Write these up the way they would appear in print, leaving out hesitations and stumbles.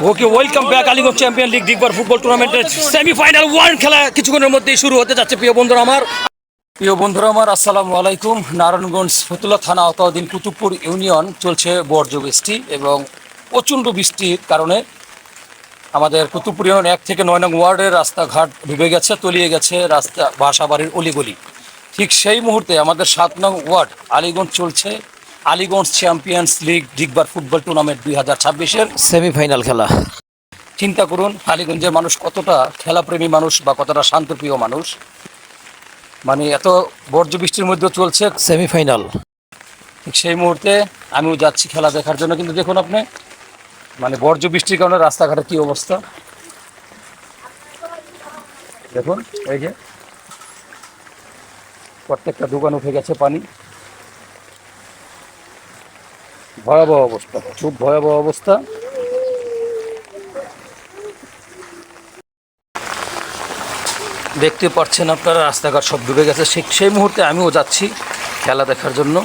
ওকে, welcome back. Aliganj champion league Digbar football টুর্নামেন্টের semifinal one খেলা কিছুক্ষণের মধ্যেই শুরু হতে যাচ্ছে। প্রিয় বন্ধুরা আমার আসসালামু আলাইকুম। নারায়ণগঞ্জ ফতুল্লা থানা আওতাধীন কুতুবপুর ইউনিয়ন চলছে বর্জ্য বৃষ্টি এবং প্রচণ্ড বৃষ্টির কারণে আমাদের কুতুবপুর ইউনিয়ন 1 থেকে 9 নং ওয়ার্ডের রাস্তাঘাট ডুবে গেছে, তলিয়ে গেছে রাস্তা, বাসাবাড়ির অলিগলি। ঠিক সেই মুহূর্তে আমাদের 7 নং ওয়ার্ড আলিগঞ্জ চলছে Aliganj champions league Digbar football tournament 2026-এর সেমিফাইনাল খেলা। চিন্তা করুন আলিগঞ্জের মানুষ কতটা খেলাপ্রেমী মানুষ বা কতটা শান্তপ্রিয় মানুষ। মানে এত বর্জ্য বৃষ্টির মধ্যে চলছে সেমিফাইনাল। ঠিক সেই মুহূর্তে আমিও যাচ্ছি খেলা দেখার জন্য, কিন্তু দেখুন আপনি মানে বর্জ্য বৃষ্টির কারণে রাস্তাঘাটের কী অবস্থা দেখুন। এই যে প্রত্যেকটা দোকান উঠে গেছে পানি, ভয়াবহ অবস্থা, খুব ভয়াবহ অবস্থা। দেখতে পাচ্ছেন আপনারা রাস্তাঘাট সব ডুবে গেছে। সেই মুহূর্তে আমিও যাচ্ছি খেলা দেখার জন্য।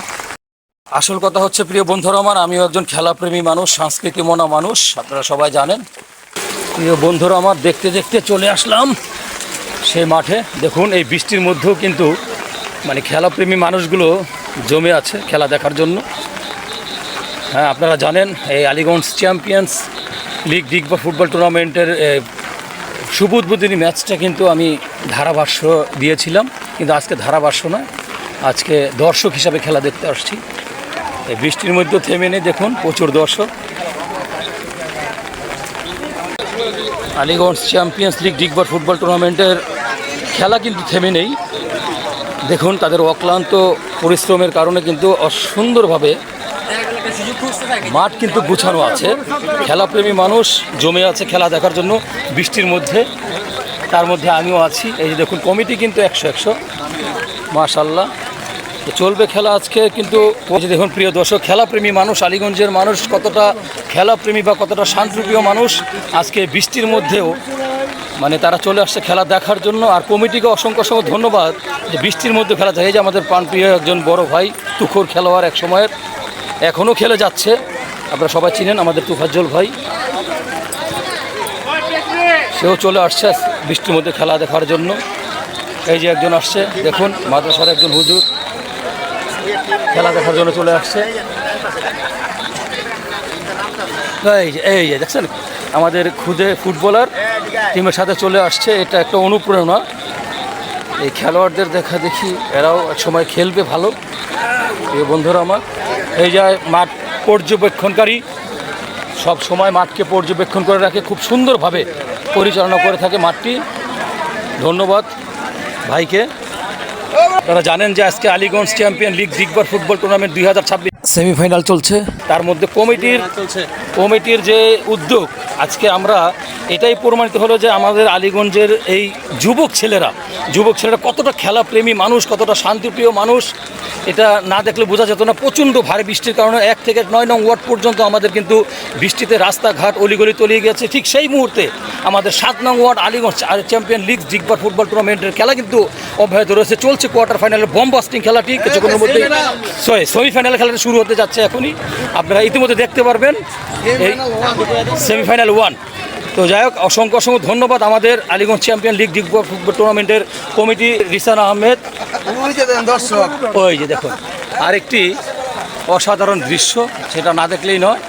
আসল কথা হচ্ছে প্রিয় বন্ধুরা আমার, আমিও একজন খেলাপ্রেমী মানুষ, সংস্কৃতি মনা মানুষ, আপনারা সবাই জানেন। প্রিয় বন্ধুরা আমার, দেখতে দেখতে চলে আসলাম সেই মাঠে। দেখুন এই বৃষ্টির মধ্যেও কিন্তু মানে খেলাপ্রেমী মানুষগুলো জমে আছে খেলা দেখার জন্য। হ্যাঁ, আপনারা জানেন এই Aliganj champions league Digbar football টুর্নামেন্টের শুভ উদ্বোধনী ম্যাচটা কিন্তু আমি ধারাভাষ্য দিয়েছিলাম, কিন্তু আজকে ধারাভাষ্য নয়, আজকে দর্শক হিসাবে খেলা দেখতে আসছি। এই বৃষ্টির মধ্যে থেমে নেই, দেখুন প্রচুর দর্শক। Aliganj champions league Digbar football টুর্নামেন্টের খেলা কিন্তু থেমে নেই। দেখুন তাদের অক্লান্ত পরিশ্রমের কারণে কিন্তু সুন্দরভাবে মাঠ কিন্তু গুছানো আছে। খেলাপ্রেমী মানুষ জমে আছে খেলা দেখার জন্য বৃষ্টির মধ্যে, তার মধ্যে আমিও আছি। এই যে দেখুন কমিটি কিন্তু 100 মাশাআল্লাহ চলবে খেলা আজকে। কিন্তু দেখুন প্রিয় দর্শক, খেলাপ্রেমী মানুষ, আলিগঞ্জের মানুষ কতটা খেলাপ্রেমী বা কতটা শান্তপ্রিয় মানুষ, আজকে বৃষ্টির মধ্যেও মানে তারা চলে আসছে খেলা দেখার জন্য। আর কমিটিকে অসংখ্য ধন্যবাদ যে বৃষ্টির মধ্যে খেলা যায়। এই যে আমাদের প্রাণপ্রিয় একজন বড় ভাই তুখোর খেলোয়াড়, এক সময়ের, এখনও খেলে যাচ্ছে, আপনারা সবাই চিনেন আমাদের তুফাজ্জল ভাই, সেও চলে আসছে বৃষ্টির মধ্যে খেলা দেখার জন্য। এই যে একজন আসছে, দেখুন মাদ্রাসার একজন হুজুর খেলা দেখার জন্য চলে আসছে। এই যে দেখছেন আমাদের খুদে ফুটবলার টিমের সাথে চলে আসছে। এটা একটা অনুপ্রেরণা এই খেলোয়াড়দের দেখা দেখি, এরাও এক সময় খেলবে ভালো। এই বন্ধুরা আমার, এই যে মাঠ পর্যবেক্ষণকারী সব সময় মাঠকে পর্যবেক্ষণ করে রাখে, খুব সুন্দরভাবে পরিচালনা করে থাকে মাঠটি। ধন্যবাদ ভাইকে। আপনারা জানেন যে আজকে Aliganj champion league Digbar football tournament 2026 semifinal চলছে। তার মধ্যে কমিটির যে উদ্যোগ, আজকে আমরা এটাই প্রমাণিত হলো যে আমাদের আলিগঞ্জের এই যুবক ছেলেরা কতটা খেলাপ্রেমী মানুষ, কতটা শান্তিপ্রিয় মানুষ, এটা না দেখলে বোঝা যেত না। প্রচণ্ড ভারী বৃষ্টির কারণে 1 থেকে 9 নং ওয়ার্ড পর্যন্ত আমাদের কিন্তু বৃষ্টিতে রাস্তাঘাট অলিগলি তলিয়ে গেছে। ঠিক সেই মুহূর্তে আমাদের 7 নং ward Aliganj champion league Digbar football টুর্নামেন্টের খেলা কিন্তু অব্যাহত রয়েছে, চলছে কোয়ার্টার ফাইনালের বমবাস্টিং খেলাটি। কিছুক্ষণের মধ্যে সেমিফাইনাল খেলাটা শুরু হতে যাচ্ছে এখনই, আপনারা ইতিমধ্যে দেখতে পারবেন এই সেমিফাইনাল 1। তো যাই হোক, অসংখ্য ধন্যবাদ আমাদের Aliganj champion league Digbar football টুর্নামেন্টের কমিটি, রিসানা আহমেদ। ওই যে দেখুন আরেকটি অসাধারণ দৃশ্য, সেটা না দেখলেই নয়।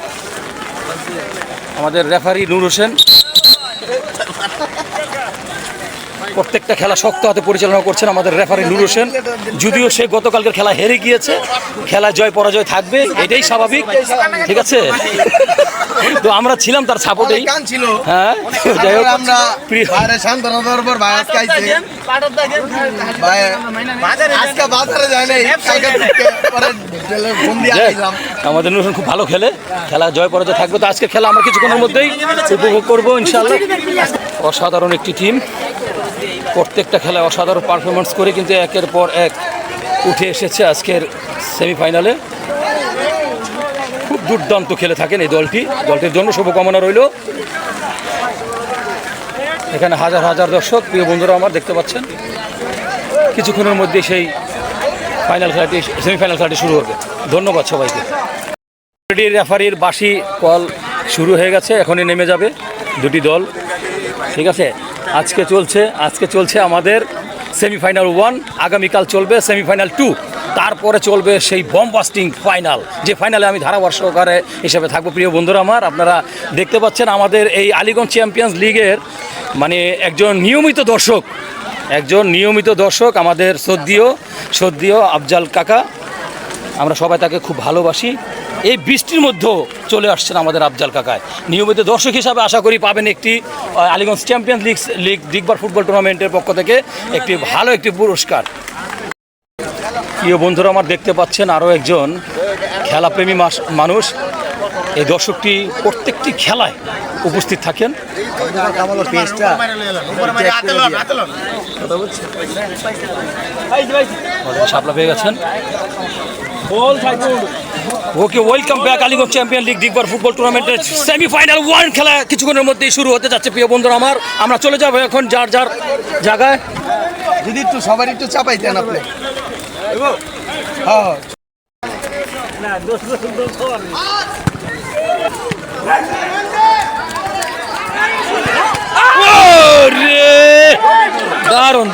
আমাদের রেফারি নূর হোসেন প্রত্যেকটা খেলা শক্ত হাতে পরিচালনা করছেন আমাদের রেফারি নূর হোসেন। যদিও সে গতকালকের খেলা হেরে গিয়েছে, খেলা জয় পরাজয় থাকবে, এটাই স্বাভাবিক, ঠিক আছে। তো আমরা ছিলাম তার সাপোর্টেই। হ্যাঁ, যাই হোক, আমাদের নূর হোসেন খুব ভালো খেলে, খেলা জয় পরাজয় থাকবে। তো আজকে খেলা আমরা কিছুক্ষণের মধ্যেই উপভোগ করবো ইনশাআল্লাহ। অসাধারণ একটি টিম, প্রত্যেকটা খেলায় অসাধারণ পারফরমেন্স করে কিন্তু একের পর এক উঠে এসেছে আজকের সেমিফাইনালে। খুব দুর্দান্ত খেলে থাকেন এই দলটির জন্য শুভকামনা রইল। এখানে হাজার হাজার দর্শক, প্রিয় বন্ধুরা আমার, দেখতে পাচ্ছেন কিছুক্ষণের মধ্যে সেই সেমিফাইনাল খেলাটি শুরু হবে। ধন্যবাদ সবাইকে। রেফারির বাঁশি কল শুরু হয়ে গেছে, এখনই নেমে যাবে দুটি দল। ঠিক আছে, আজকে চলছে আমাদের সেমিফাইনাল 1, আগামীকাল চলবে সেমিফাইনাল 2, তারপরে চলবে সেই বমবাস্টিং ফাইনাল, যে ফাইনালে আমি ধারাভাষ্য সহকারে হিসেবে থাকবো। প্রিয় বন্ধুরা আমার, আপনারা দেখতে পাচ্ছেন আমাদের এই আলীগঞ্জ চ্যাম্পিয়ন্স লিগের মানে একজন নিয়মিত দর্শক আমাদের শ্রদ্ধেয় আফজাল কাকা। আমরা সবাই তাকে খুব ভালোবাসি। এই বৃষ্টির মধ্যেও চলে আসছেন আমাদের আফজাল কাকায় নিয়মিত দর্শক হিসাবে। আশা করি পাবেন একটি Aliganj champions league Digbar football টুর্নামেন্টের পক্ষ থেকে ভালো একটি পুরস্কার। প্রিয় বন্ধুরা আমার, দেখতে পাচ্ছেন আরও একজন খেলাপ্রেমী মানুষ। এই দর্শকটি প্রত্যেকটি খেলায় উপস্থিত থাকেন। শাপলা পেয়ে গেছেন। Okay, welcome back. Aliganj champion league Digbar football টুর্নামেন্টের সেমিফাইনাল 1 খেলা কিছুক্ষণের মধ্যেই শুরু হতে যাচ্ছে। প্রিয় বন্ধুরা আমার, আমরা চলে যাবো এখন যার জায়গায়। যদি একটু সবার একটু চাপাই দেন আপনি। দারুণ